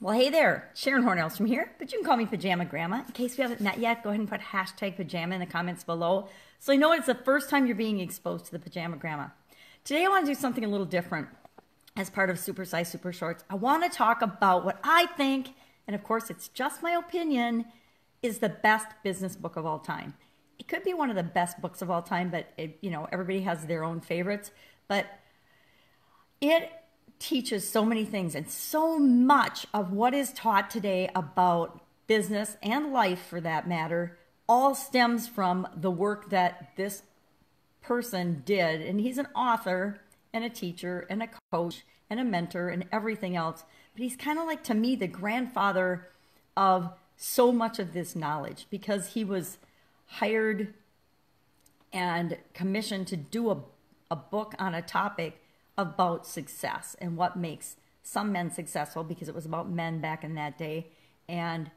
Well, hey there, Sharon Horne-Ellstrom here, but you can call me Pajama Grandma. In case we haven't met yet, go ahead and put hashtag pajama in the comments below so you know it's the first time you're being exposed to the Pajama Grandma. Today I want to do something a little different as part of Supersize Supershorts. I want to talk about what I think, and of course it's just my opinion, is the best business book of all time. It could be one of the best books of all time, but everybody has their own favorites. But it teaches so many things, and so much of what is taught today about business and life, for that matter, all stems from the work that this person did. And he's an author and a teacher and a coach and a mentor and everything else. But he's kind of like, to me, the grandfather of so much of this knowledge, because he was hired and commissioned to do a book on a topic about success and what makes some men successful, because it was about men back in that day, and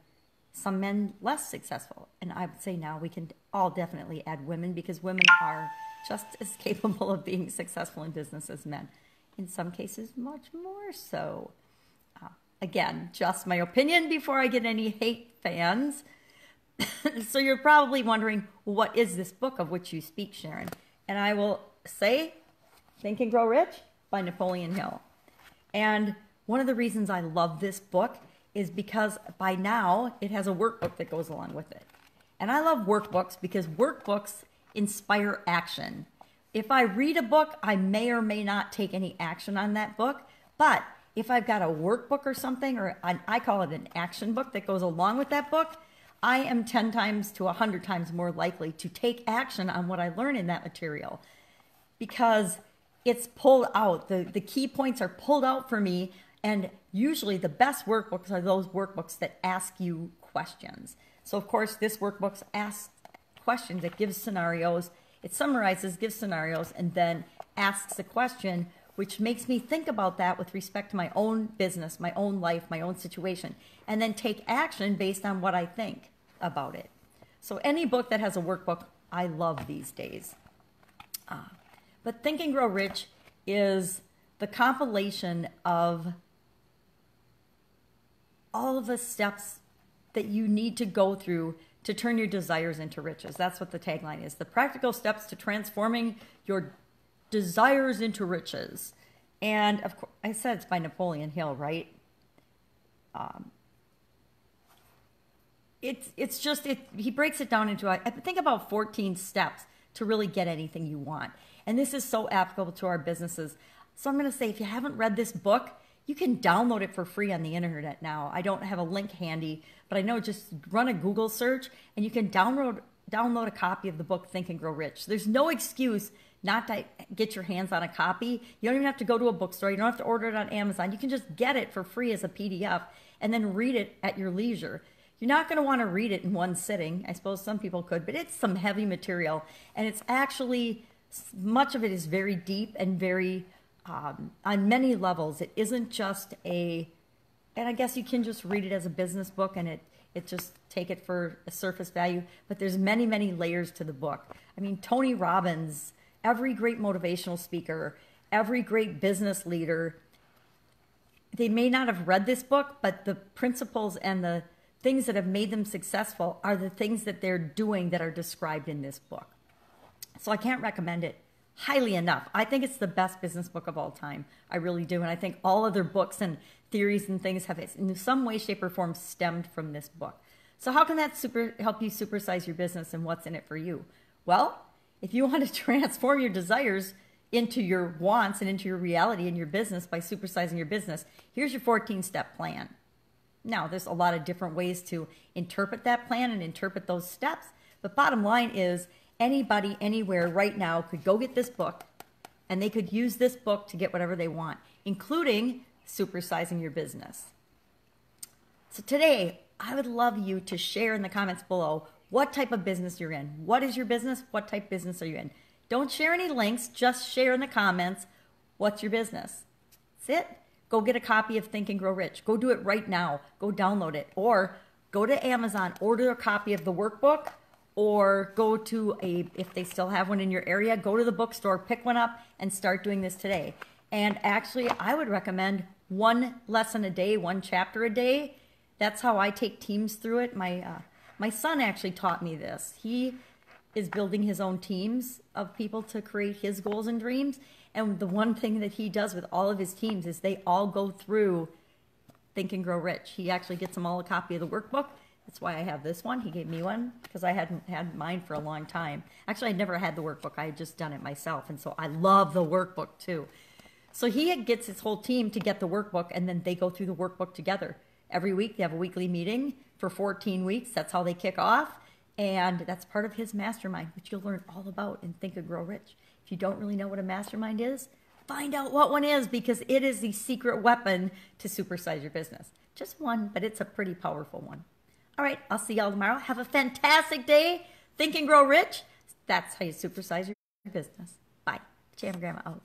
some men less successful. And I would say now we can all definitely add women, because women are just as capable of being successful in business as men. In some cases, much more so. Again, just my opinion before I get any hate fans. So you're probably wondering, what is this book of which you speak, Sharon? And I will say, Think and Grow Rich by Napoleon Hill. And one of the reasons I love this book is because by now it has a workbook that goes along with it. And I love workbooks because workbooks inspire action. If I read a book, I may or may not take any action on that book. But if I've got a workbook or something, or I call it an action book that goes along with that book, I am 10 times to 100 times more likely to take action on what I learn in that material, because it's pulled out. The key points are pulled out for me, and usually the best workbooks are those workbooks that ask you questions. So of course this workbook asks questions, it gives scenarios, it summarizes, gives scenarios, and then asks a question, which makes me think about that with respect to my own business, my own life, my own situation, and then take action based on what I think about it. So any book that has a workbook, I love these days. But Think and Grow Rich is the compilation of all of the steps that you need to go through to turn your desires into riches. That's what the tagline is. The practical steps to transforming your desires into riches. And of course, I said it's by Napoleon Hill, right? He breaks it down into, I think, about 14 steps to really get anything you want. And this is so applicable to our businesses. So I'm going to say, if you haven't read this book, you can download it for free on the internet now. I don't have a link handy, but I know, just run a Google search and you can download a copy of the book, Think and Grow Rich. There's no excuse not to get your hands on a copy. You don't even have to go to a bookstore. You don't have to order it on Amazon. You can just get it for free as a PDF and then read it at your leisure. You're not going to want to read it in one sitting. I suppose some people could, but it's some heavy material, and it's actually, much of it is very deep and very, on many levels. It isn't just and I guess you can just read it as a business book and it just take it for a surface value, but there's many, many layers to the book. I mean, Tony Robbins, every great motivational speaker, every great business leader, they may not have read this book, but the principles and the things that have made them successful are the things that they're doing that are described in this book. So I can't recommend it highly enough. I think it's the best business book of all time. I really do. And I think all other books and theories and things have, in some way, shape, or form, stemmed from this book. So how can that help you supersize your business, and what's in it for you? Well, if you want to transform your desires into your wants and into your reality in your business by supersizing your business, here's your 14-step plan. Now, there's a lot of different ways to interpret that plan and interpret those steps, but bottom line is, anybody, anywhere, right now could go get this book, and they could use this book to get whatever they want, including supersizing your business. So today, I would love you to share in the comments below what type of business you're in. What is your business? What type of business are you in? Don't share any links, just share in the comments what's your business. That's it. Go get a copy of Think and Grow Rich. Go do it right now. Go download it. Or go to Amazon, order a copy of the workbook, or go to if they still have one in your area, go to the bookstore, pick one up, and start doing this today. And actually, I would recommend one lesson a day, one chapter a day. That's how I take teams through it. My son actually taught me this. He is building his own teams of people to create his goals and dreams. And the one thing that he does with all of his teams is they all go through Think and Grow Rich. He actually gets them all a copy of the workbook. That's why I have this one. He gave me one because I hadn't had mine for a long time. Actually, I'd never had the workbook. I had just done it myself. And so I love the workbook too. So he gets his whole team to get the workbook, and then they go through the workbook together. Every week, they have a weekly meeting for 14 weeks. That's how they kick off. And that's part of his mastermind, which you'll learn all about in Think and Grow Rich. If you don't really know what a mastermind is, find out what one is, because it is the secret weapon to supersize your business. Just one, but it's a pretty powerful one. All right, I'll see y'all tomorrow. Have a fantastic day. Think and Grow Rich. That's how you supersize your business. Bye. Pajama Grandma out.